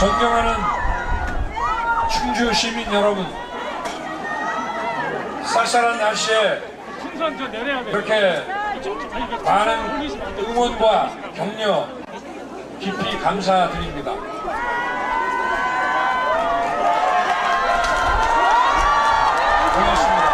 존경하는 충주 시민 여러분, 쌀쌀한 날씨에 이렇게 많은 응원과 격려 깊이 감사드립니다. 고맙습니다.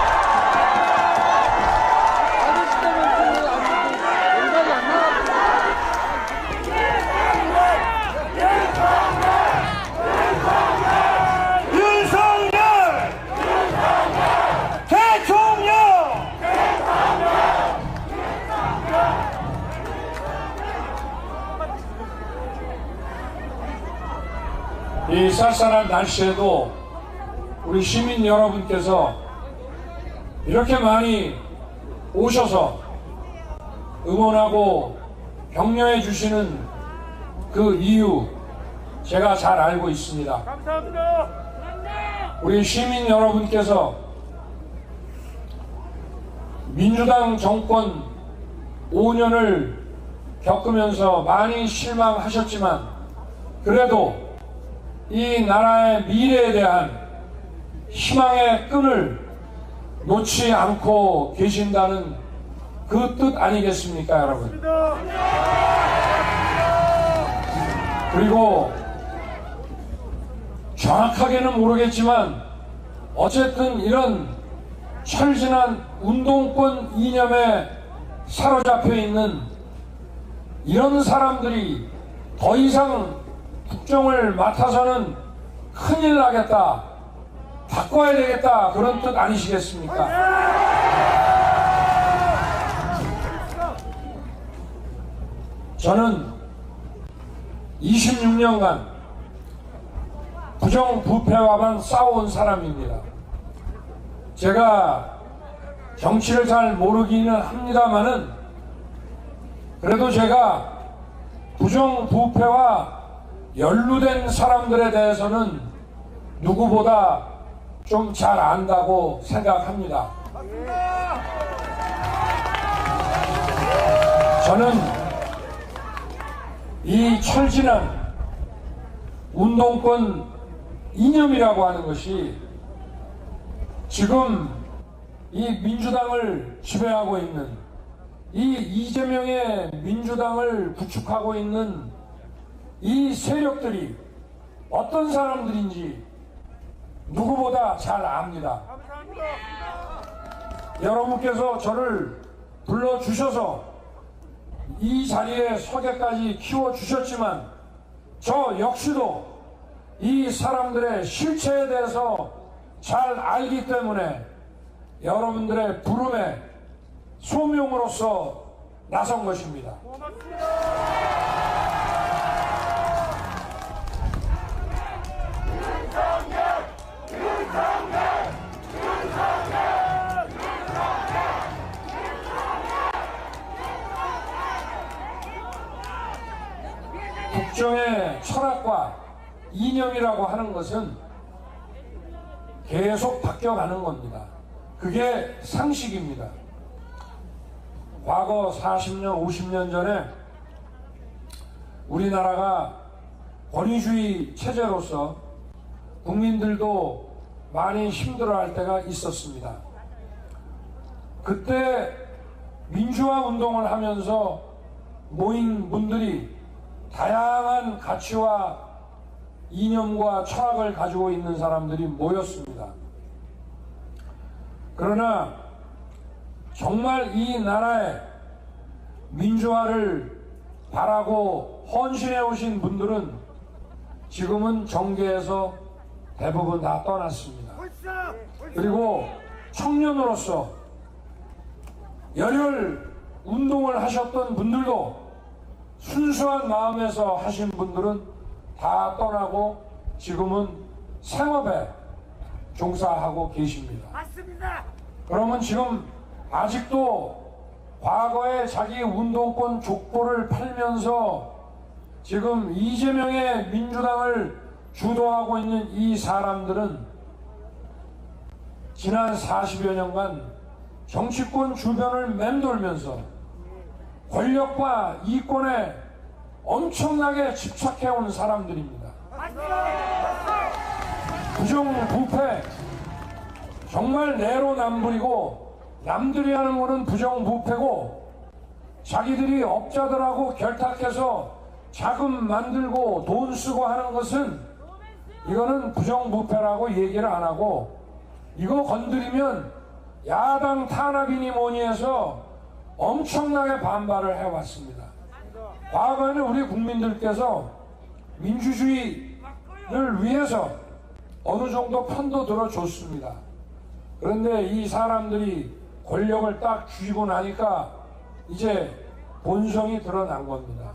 이 쌀쌀한 날씨에도 우리 시민 여러분께서 이렇게 많이 오셔서 응원하고 격려해 주시는 그 이유 제가 잘 알고 있습니다. 감사합니다. 우리 시민 여러분께서 민주당 정권 5년을 겪으면서 많이 실망하셨지만 그래도 이 나라의 미래에 대한 희망의 끈을 놓지 않고 계신다는 그 뜻 아니겠습니까, 여러분? 그리고 정확하게는 모르겠지만 어쨌든 이런 철진한 운동권 이념에 사로잡혀 있는 이런 사람들이 더 이상 국정을 맡아서는 큰일 나겠다, 바꿔야 되겠다, 그런 뜻 아니시겠습니까? 저는 26년간 부정부패와만 싸워온 사람입니다. 제가 정치를 잘 모르기는 합니다만은 그래도 제가 부정부패와 연루된 사람들에 대해서는 누구보다 좀 잘 안다고 생각합니다. 저는 이 철진한 운동권 이념이라고 하는 것이 지금 이 민주당을 지배하고 있는 이 이재명의 민주당을 구축하고 있는 이 세력들이 어떤 사람들인지 누구보다 잘 압니다. 여러분께서 저를 불러주셔서 이 자리에 서게까지 키워주셨지만 저 역시도 이 사람들의 실체에 대해서 잘 알기 때문에 여러분들의 부름에 소명으로서 나선 것입니다. 국정의 철학과 이념이라고 하는 것은 계속 바뀌어가는 겁니다. 그게 상식입니다. 과거 40년, 50년 전에 우리나라가 권위주의 체제로서 국민들도 많이 힘들어할 때가 있었습니다. 그때 민주화 운동을 하면서 모인 분들이 다양한 가치와 이념과 철학을 가지고 있는 사람들이 모였습니다. 그러나 정말 이 나라의 민주화를 바라고 헌신해 오신 분들은 지금은 정계에서 대부분 다 떠났습니다. 그리고 청년으로서 열혈 운동을 하셨던 분들도 순수한 마음에서 하신 분들은 다 떠나고 지금은 생업에 종사하고 계십니다. 맞습니다. 그러면 지금 아직도 과거에 자기 운동권 족보를 팔면서 지금 이재명의 민주당을 주도하고 있는 이 사람들은 지난 40여 년간 정치권 주변을 맴돌면서 권력과 이권에 엄청나게 집착해온 사람들입니다. 부정부패 정말 내로남불이고 남들이 하는 거는 부정부패고 자기들이 업자들하고 결탁해서 자금 만들고 돈 쓰고 하는 것은 이거는 부정부패라고 얘기를 안 하고 이거 건드리면 야당 탄압이니 뭐니 해서 엄청나게 반발을 해왔습니다. 과거에는 우리 국민들께서 민주주의를 위해서 어느 정도 편도 들어줬습니다. 그런데 이 사람들이 권력을 딱 쥐고 나니까 이제 본성이 드러난 겁니다.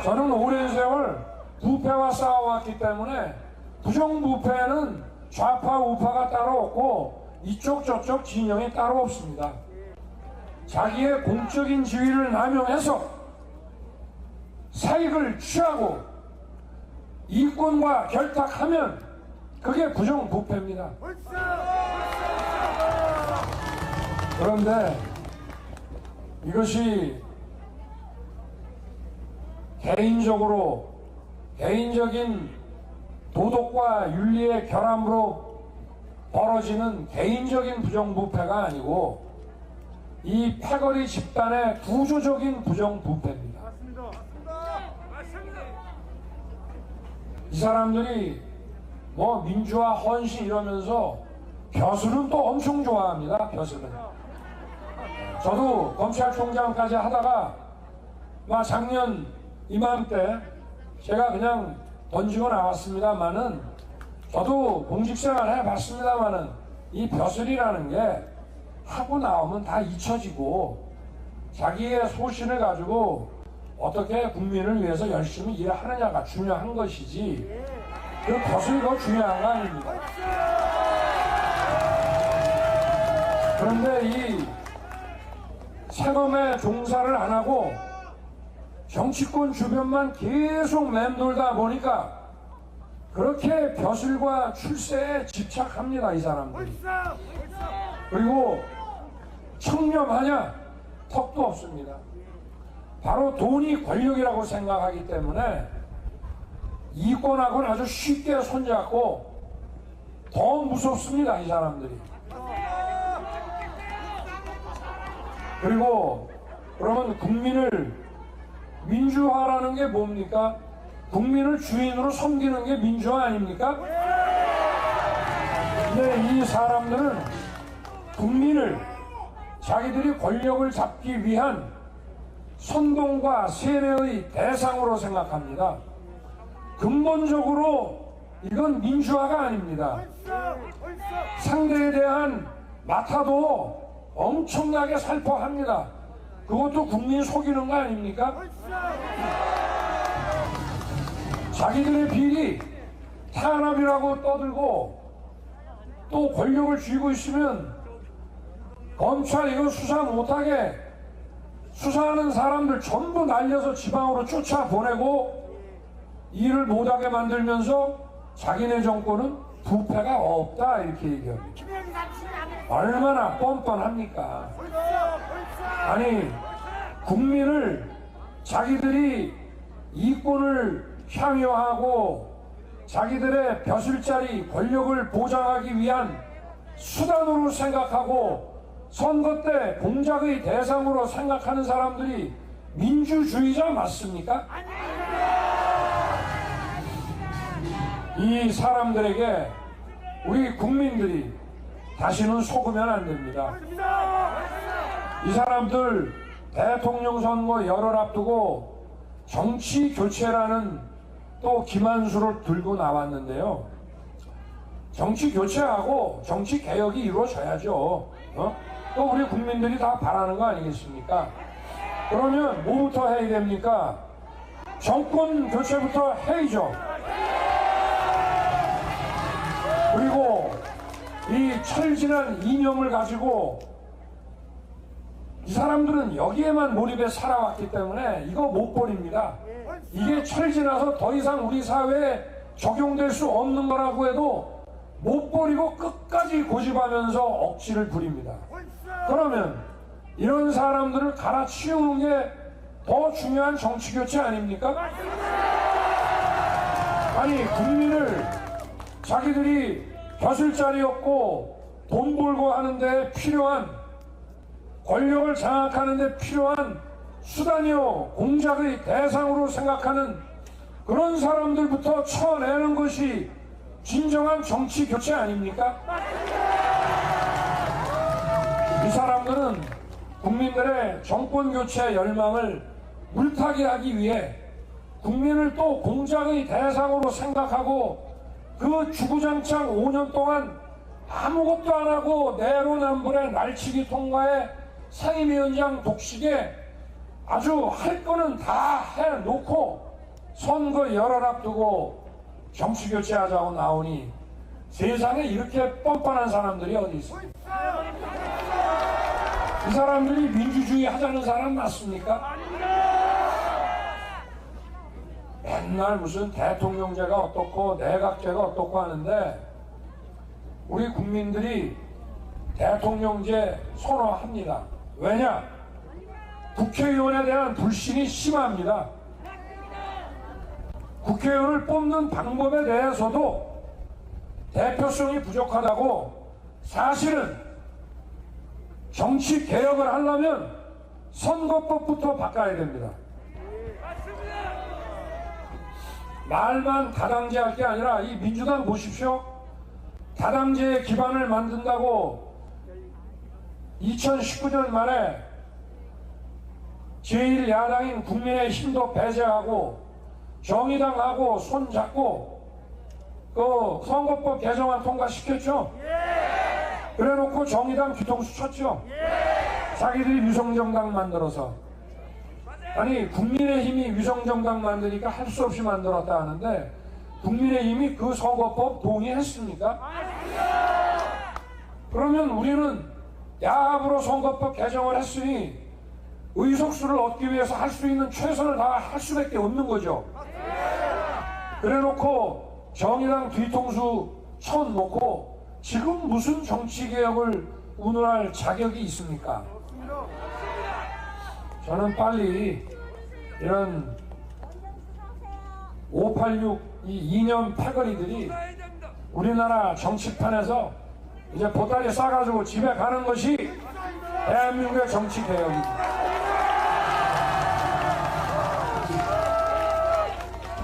저는 오랜 세월 부패와 싸워왔기 때문에 부정부패는 좌파 우파가 따로 없고 이쪽 저쪽 진영이 따로 없습니다. 자기의 공적인 지위를 남용해서 사익을 취하고 이권과 결탁하면 그게 부정부패입니다. 그런데 이것이 개인적인 도덕과 윤리의 결함으로 벌어지는 개인적인 부정부패가 아니고 이 패거리 집단의 구조적인 부정부패입니다. 이 사람들이 뭐 민주화 헌신 이러면서 벼슬은 또 엄청 좋아합니다. 벼슬은. 저도 검찰총장까지 하다가 막 작년 이맘때 제가 그냥 던지고 나왔습니다만은 저도 공직생활 해봤습니다만은 이 벼슬이라는 게 하고 나오면 다 잊혀지고 자기의 소신을 가지고 어떻게 국민을 위해서 열심히 일하느냐가 중요한 것이지 그 벼슬이 더 중요한 거 아닙니다. 그런데 이 세금에 종사를 안 하고 정치권 주변만 계속 맴돌다 보니까 그렇게 벼슬과 출세에 집착합니다, 이 사람들이. 그리고 청렴하냐? 턱도 없습니다. 바로 돈이 권력이라고 생각하기 때문에 이권하고는 아주 쉽게 손잡고 더 무섭습니다, 이 사람들이. 그리고 그러면 국민을 민주화라는 게 뭡니까? 국민을 주인으로 섬기는 게 민주화 아닙니까? 근데 이 사람들은 국민을 자기들이 권력을 잡기 위한 선동과 세뇌의 대상으로 생각합니다. 근본적으로 이건 민주화가 아닙니다. 상대에 대한 마타도 엄청나게 살포합니다. 그것도 국민 속이는 거 아닙니까? 자기들의 비리, 탄압이라고 떠들고 또 권력을 쥐고 있으면 검찰 이거 수사 못하게 수사하는 사람들 전부 날려서 지방으로 쫓아보내고 일을 못하게 만들면서 자기네 정권은 부패가 없다 이렇게 얘기합니다. 얼마나 뻔뻔합니까? 아니 국민을 자기들이 이권을 향유하고 자기들의 벼슬자리 권력을 보장하기 위한 수단으로 생각하고 선거 때 공작의 대상으로 생각하는 사람들이 민주주의자 맞습니까? 이 사람들에게 우리 국민들이 다시는 속으면 안 됩니다. 이 사람들 대통령 선거 열흘 앞두고 정치 교체라는 또 기만수를 들고 나왔는데요. 정치 교체하고 정치 개혁이 이루어져야죠. 또 우리 국민들이 다 바라는 거 아니겠습니까? 그러면 뭐부터 해야 됩니까? 정권 교체부터 해야죠. 그리고 이 철진한 이념을 가지고 이 사람들은 여기에만 몰입해 살아왔기 때문에 이거 못 버립니다. 이게 철지나서 더 이상 우리 사회에 적용될 수 없는 거라고 해도 못 버리고 끝까지 고집하면서 억지를 부립니다. 그러면 이런 사람들을 갈아치우는 게 더 중요한 정치교체 아닙니까? 아니 국민을 자기들이 벼슬 자리 없고 돈 벌고 하는데 필요한 권력을 장악하는 데 필요한 수단이요 공작의 대상으로 생각하는 그런 사람들부터 쳐내는 것이 진정한 정치 교체 아닙니까? 이 사람들은 국민들의 정권 교체 열망을 물타기 하기 위해 국민을 또 공작의 대상으로 생각하고 그 주구장창 5년 동안 아무것도 안 하고 내로남불의 날치기 통과에 상임위원장 독식에 아주 할 거는 다 해놓고 선거 열흘 앞두고 정치교체하자고 나오니 세상에 이렇게 뻔뻔한 사람들이 어디 있습니까? 이 사람들이 민주주의 하자는 사람 맞습니까? 맨날 무슨 대통령제가 어떻고 내각제가 어떻고 하는데 우리 국민들이 대통령제 선호합니다. 왜냐? 국회의원에 대한 불신이 심합니다. 국회의원을 뽑는 방법에 대해서도 대표성이 부족하다고 사실은 정치 개혁을 하려면 선거법부터 바꿔야 됩니다. 말만 다당제 할 게 아니라 이 민주당 보십시오. 다당제의 기반을 만든다고 2019년 말에 제1야당인 국민의힘도 배제하고 정의당하고 손잡고 그 선거법 개정안 통과시켰죠. 그래놓고 정의당 뒤통수 쳤죠. 자기들이 위성정당 만들어서. 아니 국민의힘이 위성정당 만드니까 할 수 없이 만들었다 하는데 국민의힘이 그 선거법 동의했습니까? 그러면 우리는 야합으로 선거법 개정을 했으니 의석수를 얻기 위해서 할 수 있는 최선을 다 할 수밖에 없는 거죠. 그래놓고 정의당 뒤통수 쳐놓고 지금 무슨 정치개혁을 운운할 자격이 있습니까? 저는 빨리 이런 586 이 이념 패거리들이 우리나라 정치판에서 이제 보따리 싸가지고 집에 가는 것이 대한민국의 정치 개혁입니다.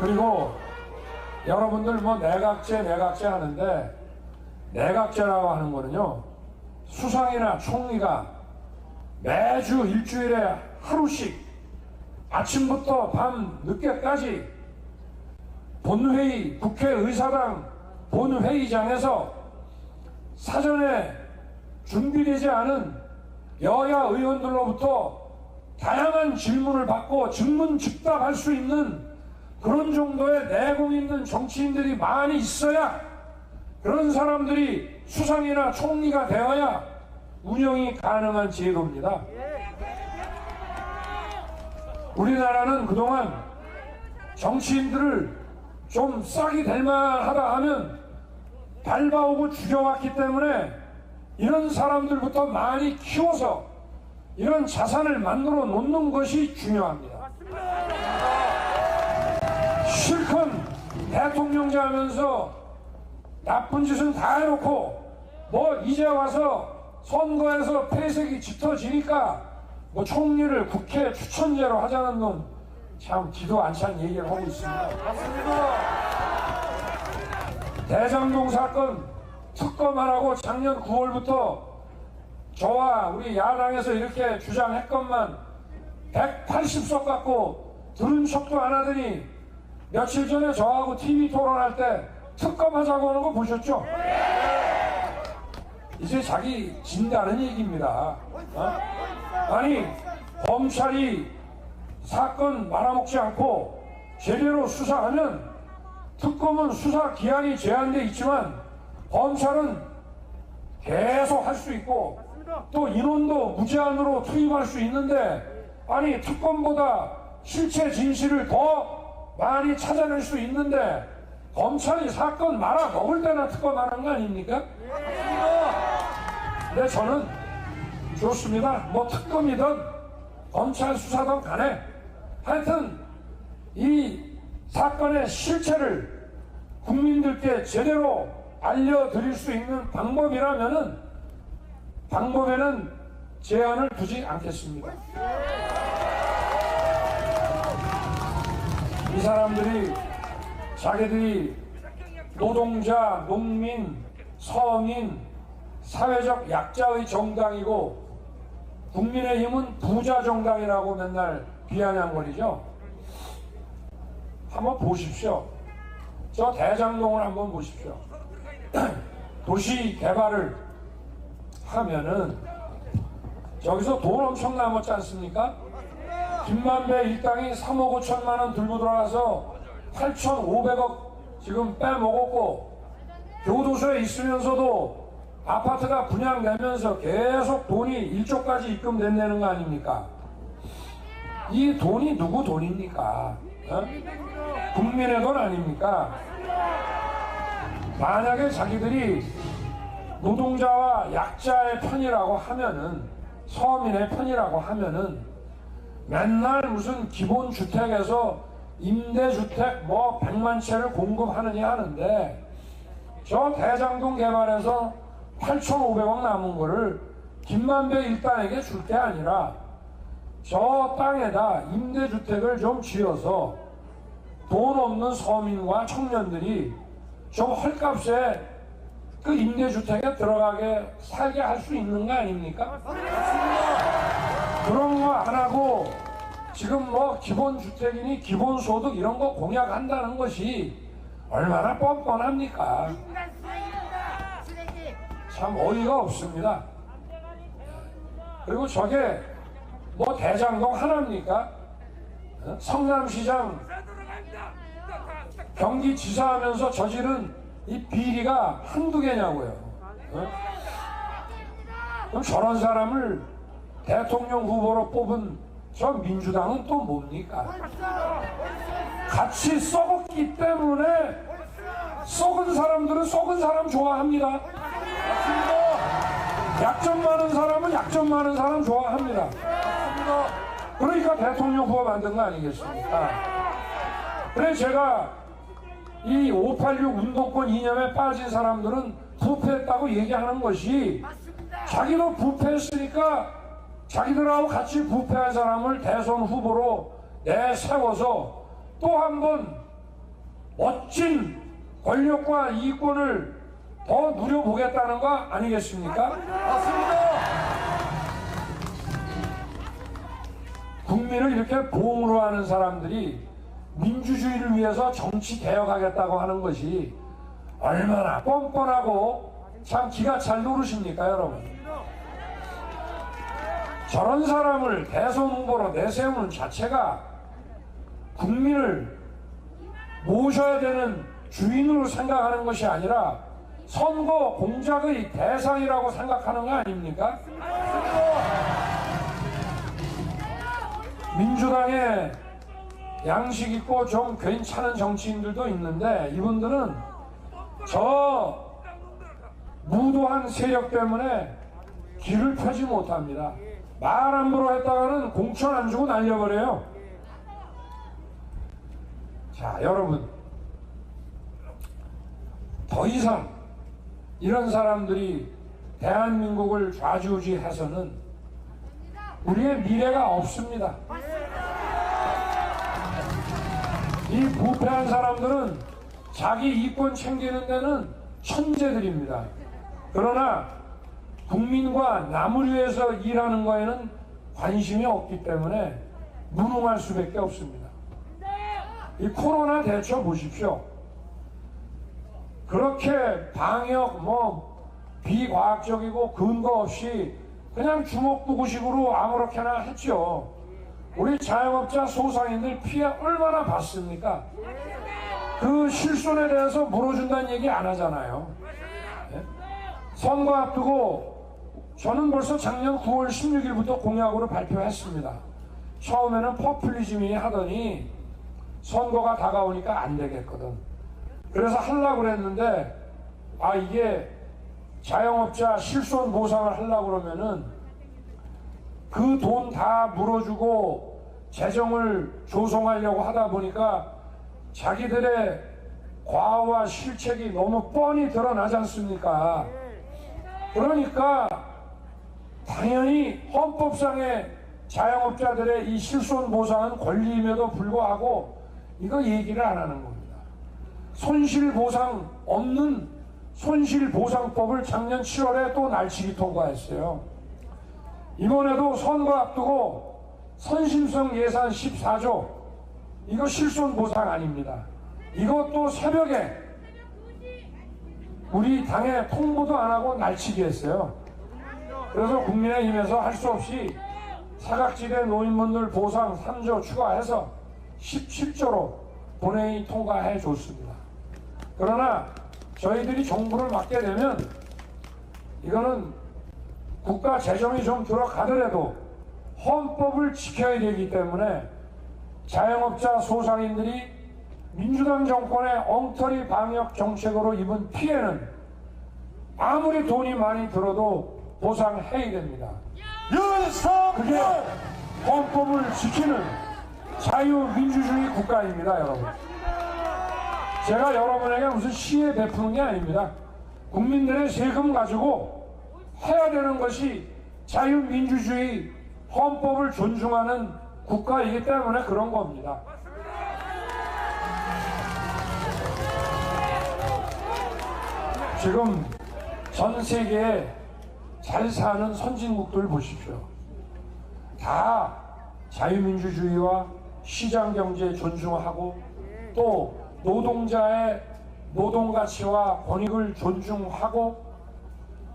그리고 여러분들 뭐 내각제 하는데 내각제라고 하는 거는요 수상이나 총리가 매주 일주일에 하루씩 아침부터 밤 늦게까지 본회의 국회의사당 본회의장에서 사전에 준비되지 않은 여야 의원들로부터 다양한 질문을 받고 즉문즉답할 수 있는 그런 정도의 내공 있는 정치인들이 많이 있어야 그런 사람들이 수상이나 총리가 되어야 운영이 가능한 제도입니다. 우리나라는 그동안 정치인들을 좀 싹이 될 만하다 하면 밟아오고 죽여왔기 때문에 이런 사람들부터 많이 키워서 이런 자산을 만들어 놓는 것이 중요합니다. 실컷 대통령제 하면서 나쁜 짓은 다 해놓고 뭐 이제 와서 선거에서 패색이 짙어지니까 뭐 총리를 국회 추천제로 하자는 놈 참 기도 안 찬 얘기를 하고 있습니다. 대장동 사건 특검하라고 작년 9월부터 저와 우리 야당에서 이렇게 주장했건만 180석 갖고 들은 척도 안 하더니 며칠 전에 저하고 TV 토론할 때 특검하자고 하는 거 보셨죠? 이제 자기 진다는 얘기입니다. 아니 검찰이 사건 말아먹지 않고 제대로 수사하면 특검은 수사 기한이 제한돼 있지만 검찰은 계속 할 수 있고 또 인원도 무제한으로 투입할 수 있는데 아니 특검보다 실체 진실을 더 많이 찾아낼 수 있는데 검찰이 사건 말아먹을 때나 특검하는 거 아닙니까? 근데 저는 좋습니다. 뭐 특검이든 검찰 수사든 간에 하여튼 이 사건의 실체를 국민들께 제대로 알려드릴 수 있는 방법이라면은 방법에는 제한을 두지 않겠습니다. 이 사람들이 자기들이 노동자, 농민, 서민, 사회적 약자의 정당이고 국민의힘은 부자 정당이라고 맨날 비아냥거리죠. 한번 보십시오. 저 대장동을 한번 보십시오. 도시 개발을 하면은 저기서 돈 엄청 남았지 않습니까? 김만배 일당이 3억 5천만 원 들고 들어가서 8,500억 지금 빼먹었고, 교도소에 있으면서도 아파트가 분양되면서 계속 돈이 1조까지 입금된다는 거 아닙니까? 이 돈이 누구 돈입니까? 국민의 돈 아닙니까? 만약에 자기들이 노동자와 약자의 편이라고 하면은, 서민의 편이라고 하면은 맨날 무슨 기본주택에서 임대주택 뭐 100만 채를 공급하느냐 하는데, 저 대장동 개발에서 8,500억 남은 거를 김만배 일당에게 줄 게 아니라 저 땅에다 임대주택을 좀 지어서 돈 없는 서민과 청년들이 좀 헐값에 그 임대주택에 들어가게 살게 할 수 있는 거 아닙니까? 그런 거 안 하고 지금 뭐 기본주택이니 기본소득 이런 거 공약한다는 것이 얼마나 뻔뻔합니까? 참 어이가 없습니다. 그리고 저게 뭐 대장동 하나입니까? 성남시장 경기지사 하면서 저지른 이 비리가 한두 개냐고요. 그럼 저런 사람을 대통령 후보로 뽑은 저 민주당은 또 뭡니까? 같이 썩었기 때문에 썩은 사람들은 썩은 사람 좋아합니다. 약점 많은 사람은 약점 많은 사람 좋아합니다. 그러니까 대통령 후보 만든 거 아니겠습니까? 그래 제가 이 586 운동권 이념에 빠진 사람들은 부패했다고 얘기하는 것이, 자기도 부패했으니까 자기들하고 같이 부패한 사람을 대선 후보로 내세워서 또 한 번 멋진 권력과 이권을 더 누려보겠다는 거 아니겠습니까? 맞습니다. 국민을 이렇게 보응으로 하는 사람들이 민주주의를 위해서 정치 개혁하겠다고 하는 것이 얼마나 뻔뻔하고 참 기가 잘 노릇입니까, 여러분? 저런 사람을 대선 후보로 내세우는 자체가 국민을 모셔야 되는 주인으로 생각하는 것이 아니라 선거 공작의 대상이라고 생각하는 거 아닙니까? 민주당에 양식 있고 좀 괜찮은 정치인들도 있는데 이분들은 저 무도한 세력 때문에 길을 펴지 못합니다. 말 함부로 했다가는 공천 안 주고 날려버려요. 자, 여러분, 더 이상 이런 사람들이 대한민국을 좌지우지해서는 우리의 미래가 없습니다. 이 부패한 사람들은 자기 이권 챙기는 데는 천재들입니다. 그러나 국민과 남을 위해서 일하는 거에는 관심이 없기 때문에 무능할 수밖에 없습니다. 이 코로나 대처 보십시오. 그렇게 방역 비과학적이고 근거 없이 그냥 주먹구구식으로 아무렇게나 했죠. 우리 자영업자 소상인들 피해 얼마나 봤습니까? 그 실손에 대해서 물어준다는 얘기 안 하잖아요. 네? 선거 앞두고 저는 벌써 작년 9월 16일부터 공약으로 발표했습니다. 처음에는 포퓰리즘이 하더니 선거가 다가오니까 안 되겠거든. 그래서 하려고 그랬는데 이게 자영업자 실손 보상을 하려고 그러면은 그 돈 다 물어주고 재정을 조성하려고 하다 보니까 자기들의 과오와 실책이 너무 뻔히 드러나지 않습니까? 그러니까 당연히 헌법상의 자영업자들의 이 실손보상은 권리임에도 불구하고 이거 얘기를 안 하는 겁니다. 손실보상 없는 손실보상법을 작년 7월에 또 날치기 통과했어요. 이번에도 선거 앞두고 선심성 예산 14조 이거 실손보상 아닙니다. 이것도 새벽에 우리 당에 통보도 안 하고 날치기 했어요. 그래서 국민의힘에서 할 수 없이 사각지대 노인분들 보상 3조 추가해서 17조로 본회의 통과해 줬습니다. 그러나 저희들이 정부를 맡게 되면 이거는 국가 재정이 좀 들어가더라도 헌법을 지켜야 되기 때문에 자영업자 소상인들이 민주당 정권의 엉터리 방역 정책으로 입은 피해는 아무리 돈이 많이 들어도 보상해야 됩니다. 그게 헌법을 지키는 자유민주주의 국가입니다, 여러분. 제가 여러분에게 무슨 시혜 베푸는 게 아닙니다. 국민들의 세금 가지고 해야 되는 것이 자유민주주의 헌법을 존중하는 국가이기 때문에 그런 겁니다. 지금 전 세계에 잘 사는 선진국들 보십시오. 다 자유민주주의와 시장경제 존중하고 또 노동자의 노동가치와 권익을 존중하고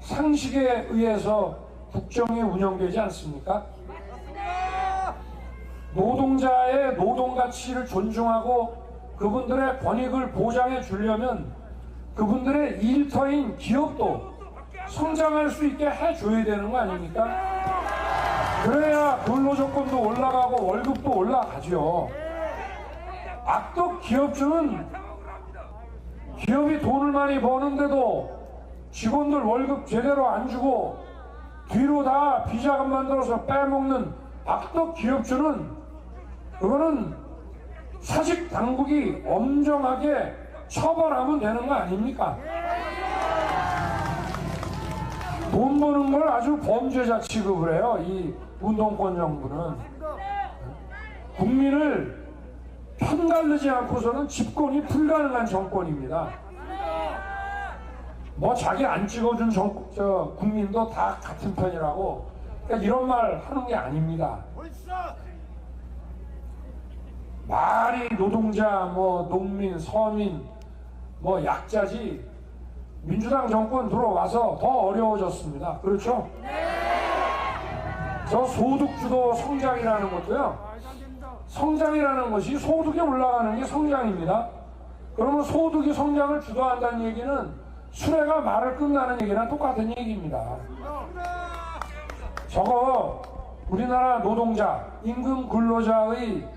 상식에 의해서 국정이 운영되지 않습니까? 노동자의 노동가치를 존중하고 그분들의 권익을 보장해 주려면 그분들의 일터인 기업도 성장할 수 있게 해줘야 되는 거 아닙니까? 그래야 근로조건도 올라가고 월급도 올라가죠. 악덕 기업주는 기업이 돈을 많이 버는데도 직원들 월급 제대로 안 주고 뒤로 다 비자금 만들어서 빼먹는 악덕 기업주는 그거는 사직 당국이 엄정하게 처벌하면 되는 거 아닙니까? 돈 버는 걸 아주 범죄자 취급을 해요. 이 운동권 정부는 국민을 편가르지 않고서는 집권이 불가능한 정권입니다. 뭐 자기 안 찍어준 국민도 다 같은 편이라고 그러니까 이런 말 하는 게 아닙니다. 말이 노동자, 뭐 농민, 서민, 뭐 약자지 민주당 정권 들어와서 더 어려워졌습니다. 그렇죠? 저 소득주도 성장이라는 것도요. 성장이라는 것이 소득이 올라가는 게 성장입니다. 그러면 소득이 성장을 주도한다는 얘기는 수레가 말을 끝나는 얘기랑 똑같은 얘기입니다. 저거 우리나라 노동자, 임금 근로자의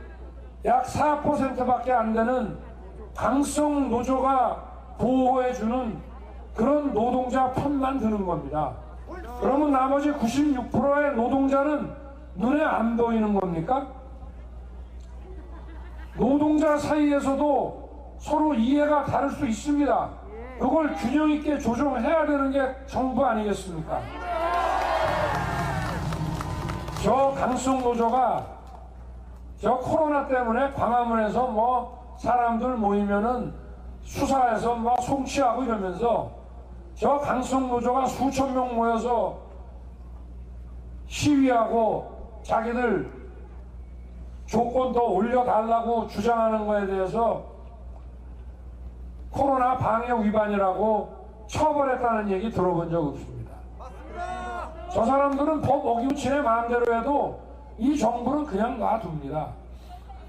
약 4%밖에 안 되는 강성 노조가 보호해주는 그런 노동자 편만 드는 겁니다. 그러면 나머지 96%의 노동자는 눈에 안 보이는 겁니까? 노동자 사이에서도 서로 이해가 다를 수 있습니다. 그걸 균형 있게 조정해야 되는 게 정부 아니겠습니까? 저 강성 노조가 저 코로나 때문에 광화문에서 뭐 사람들 모이면은 수사해서 막 송치하고 이러면서 저 강성 노조가 수천 명 모여서 시위하고 자기들 조건 더 올려달라고 주장하는 거에 대해서 코로나 방역 위반이라고 처벌했다는 얘기 들어본 적 없습니다. 저 사람들은 법 어기고 지네 마음대로 해도 이 정부는 그냥 놔둡니다.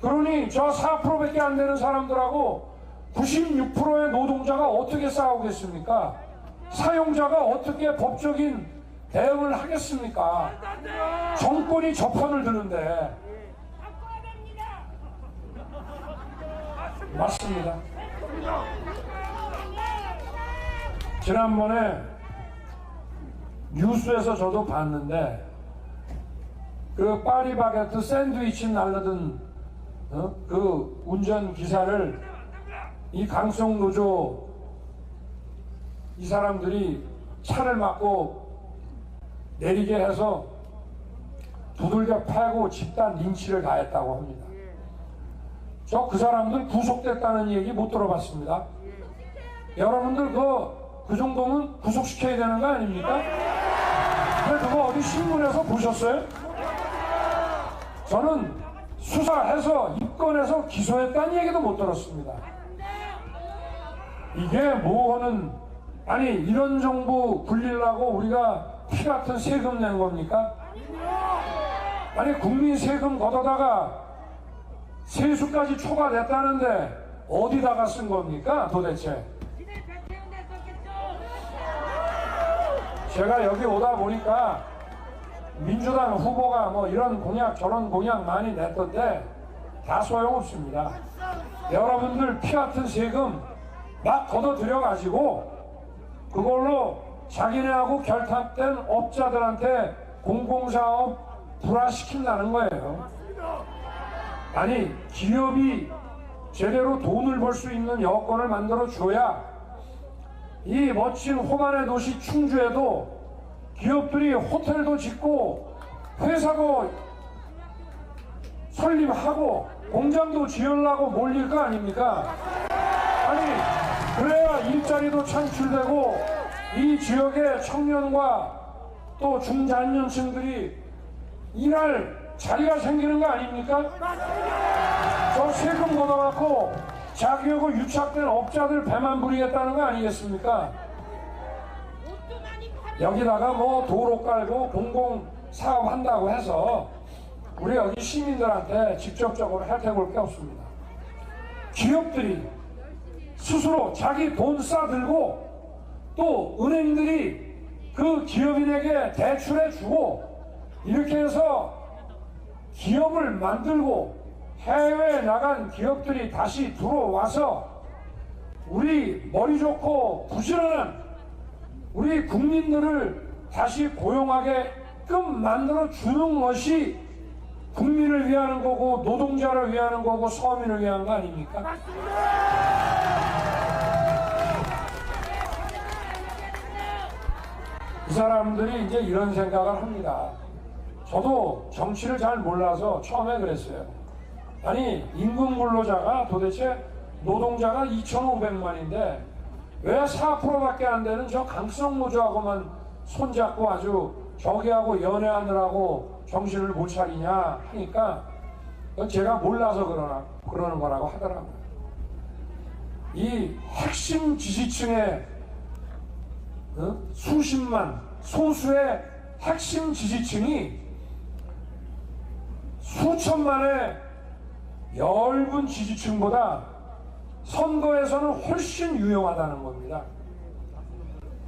그러니 저 4%밖에 안 되는 사람들하고 96%의 노동자가 어떻게 싸우겠습니까? 사용자가 어떻게 법적인 대응을 하겠습니까? 정권이 저 편을 드는데. 맞습니다. 지난번에 뉴스에서 저도 봤는데 그 파리바게뜨 샌드위치 날르던 그 운전기사를 이 강성노조 이 사람들이 차를 막고 내리게 해서 두들겨 패고 집단 린치를 가했다고 합니다. 저 그 사람들 구속됐다는 얘기 못 들어봤습니다. 여러분들 그 정도면 구속시켜야 되는 거 아닙니까? 근데 그거 어디 신문에서 보셨어요? 저는 수사해서 입건해서 기소했다는 얘기도 못 들었습니다. 이게 뭐하는, 아니 이런 정부 굴리려고 우리가 피 같은 세금 낸 겁니까? 아니 국민 세금 걷어다가 세수까지 초과됐다는데 어디다가 쓴 겁니까 도대체? 제가 여기 오다 보니까 민주당 후보가 뭐 이런 공약 저런 공약 많이 냈던데 다 소용없습니다. 여러분들 피 같은 세금 막 걷어들여 가지고 그걸로 자기네하고 결탁된 업자들한테 공공사업 불화시킨다는 거예요. 아니 기업이 제대로 돈을 벌 수 있는 여건을 만들어 줘야 이 멋진 호반의 도시 충주에도 기업들이 호텔도 짓고 회사도 설립하고 공장도 지으려고 몰릴 거 아닙니까? 아니 그래야 일자리도 창출되고 이 지역의 청년과 또 중장년층들이 일할 자리가 생기는 거 아닙니까? 저 세금 걷어갖고 자기하고 유착된 업자들 배만 부리겠다는 거 아니겠습니까? 여기다가 뭐 도로 깔고 공공사업 한다고 해서 우리 여기 시민들한테 직접적으로 혜택 볼 게 없습니다. 기업들이 스스로 자기 돈 싸들고 또 은행들이 그 기업인에게 대출해 주고 이렇게 해서 기업을 만들고 해외에 나간 기업들이 다시 들어와서 우리 머리 좋고 부지런한 우리 국민들을 다시 고용하게끔 만들어 주는 것이 국민을 위하는 거고 노동자를 위하는 거고 서민을 위한 거 아닙니까? 이 사람들이 이제 이런 생각을 합니다. 저도 정치를 잘 몰라서 처음에 그랬어요. 아니 임금 근로자가 도대체 노동자가 2,500만인데 왜 4%밖에 안 되는 저 강성노조하고만 손잡고 아주 저기하고 연애하느라고 정신을 못 차리냐 하니까 제가 몰라서 그러는 거라고 하더라고요. 이 핵심 지지층의 수십만 소수의 핵심 지지층이 수천만의 엷은 지지층보다 선거에서는 훨씬 유용하다는 겁니다.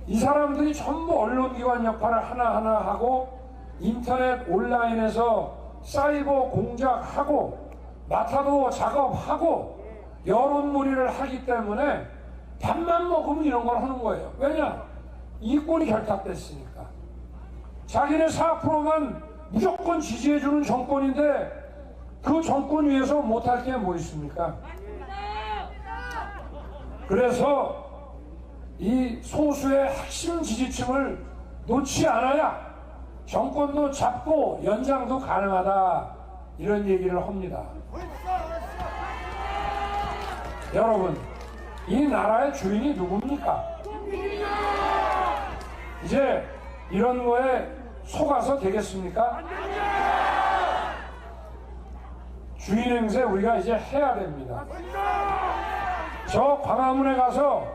이 사람들이 전부 언론기관 역할을 하나하나 하고 인터넷 온라인에서 사이버 공작하고 마타도 작업하고 여론몰이를 하기 때문에 밥만 먹으면 이런 걸 하는 거예요. 왜냐? 이권이 결탁됐으니까. 자기네 4%만 무조건 지지해주는 정권인데 그 정권 위에서 못할 게 뭐 있습니까? 그래서 이 소수의 핵심 지지층을 놓지 않아야 정권도 잡고 연장도 가능하다 이런 얘기를 합니다. 여러분 이 나라의 주인이 누굽니까? 이제 이런 거에 속아서 되겠습니까? 주인 행세 우리가 이제 해야 됩니다. 저 광화문에 가서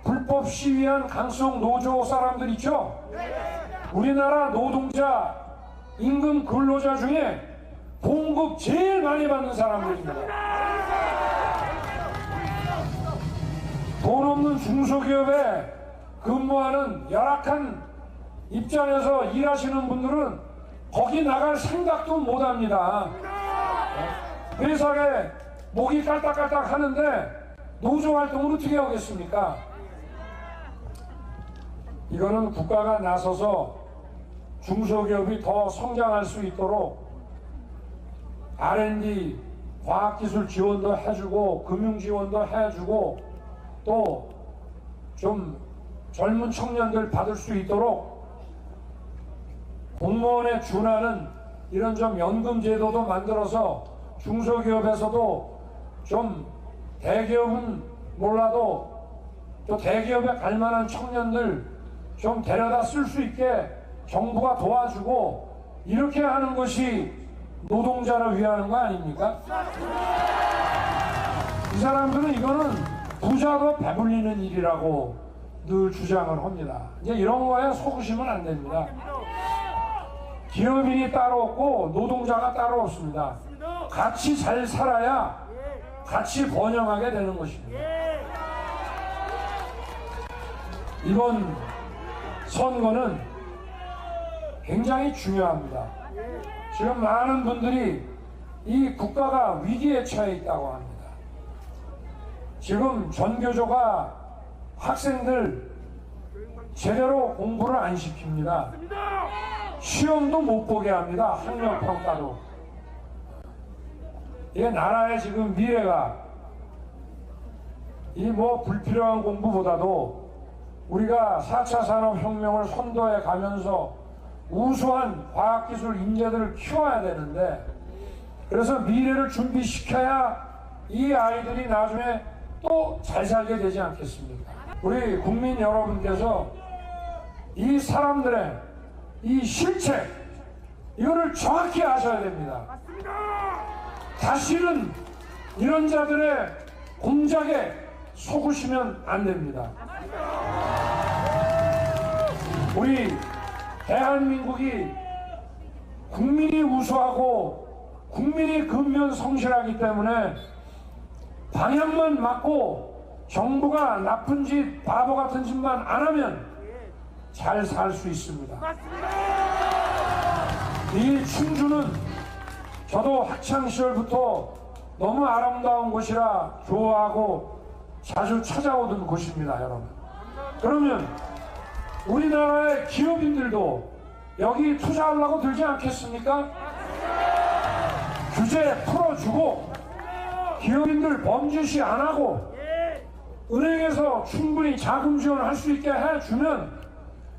불법 시위한 강성노조 사람들 있죠? 우리나라 노동자, 임금 근로자 중에 봉급 제일 많이 받는 사람들입니다. 돈 없는 중소기업에 근무하는 열악한 입장에서 일하시는 분들은 거기 나갈 생각도 못합니다. 회사에 목이 깔딱깔딱 하는데 노조 활동을 어떻게 하겠습니까? 이거는 국가가 나서서 중소기업이 더 성장할 수 있도록 R&D 과학기술 지원도 해주고 금융 지원도 해주고 또 좀 젊은 청년들 받을 수 있도록 공무원에 준하는 이런 좀 연금 제도도 만들어서 중소기업에서도 좀 대기업은 몰라도 또 대기업에 갈 만한 청년들 좀 데려다 쓸 수 있게 정부가 도와주고 이렇게 하는 것이 노동자를 위하는 거 아닙니까? 이 사람들은 이거는 부자도 배불리는 일이라고 늘 주장을 합니다. 이제 이런 거에 속으시면 안 됩니다. 기업인이 따로 없고 노동자가 따로 없습니다. 같이 잘 살아야 같이 번영하게 되는 것입니다. 이번 선거는 굉장히 중요합니다. 지금 많은 분들이 이 국가가 위기에 처해 있다고 합니다. 지금 전교조가 학생들 제대로 공부를 안 시킵니다. 시험도 못 보게 합니다. 학력평가도. 이게 나라의 지금 미래가 이 뭐 불필요한 공부보다도 우리가 4차 산업혁명을 선도해 가면서 우수한 과학기술 인재들을 키워야 되는데, 그래서 미래를 준비시켜야 이 아이들이 나중에 또 잘 살게 되지 않겠습니까? 우리 국민 여러분께서 이 사람들의 이 실체, 이거를 정확히 아셔야 됩니다. 다시는 이런 자들의 공작에 속으시면 안 됩니다. 우리 대한민국이 국민이 우수하고 국민이 근면성실하기 때문에 방향만 맞고 정부가 나쁜 짓, 바보 같은 짓만 안 하면 잘 살 수 있습니다. 이 충주는 저도 학창시절부터 너무 아름다운 곳이라 좋아하고 자주 찾아오던 곳입니다, 여러분. 그러면 우리나라의 기업인들도 여기 투자하려고 들지 않겠습니까? 규제 풀어주고 기업인들 범죄시 안 하고 은행에서 충분히 자금 지원할 수 있게 해주면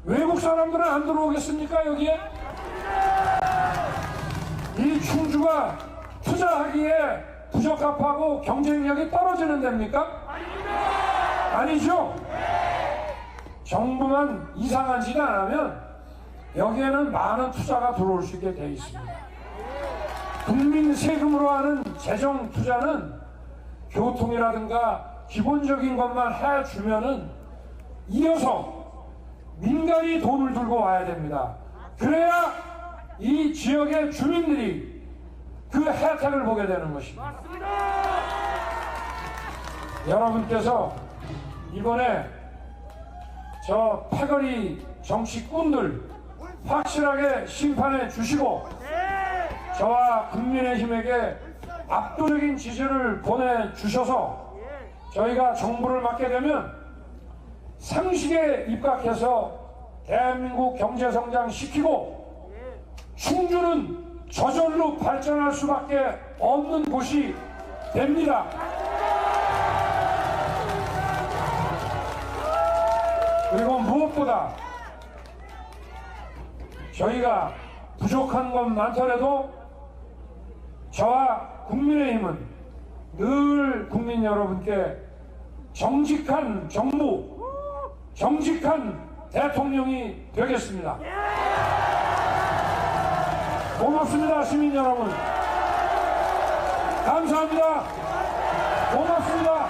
외국 사람들은 안 들어오겠습니까, 여기에? 이 충주가 투자하기에 부적합하고 경쟁력이 떨어지는 데입니까? 아니죠? 정부만 이상한 짓 안 하면 여기에는 많은 투자가 들어올 수 있게 돼 있습니다. 국민 세금으로 하는 재정 투자는 교통이라든가 기본적인 것만 해주면은 이어서 민간이 돈을 들고 와야 됩니다. 그래야 이 지역의 주민들이 그 혜택을 보게 되는 것입니다. 여러분께서 이번에 저 패거리 정치꾼들 확실하게 심판해 주시고 저와 국민의힘에게 압도적인 지지를 보내주셔서 저희가 정부를 맡게 되면 상식에 입각해서 대한민국 경제성장 시키고 충주는 저절로 발전할 수밖에 없는 곳이 됩니다. 그리고 무엇보다 저희가 부족한 것 많더라도 저와 국민의힘은 늘 국민 여러분께 정직한 정부, 정직한 대통령이 되겠습니다. 고맙습니다, 시민 여러분. 감사합니다. 고맙습니다.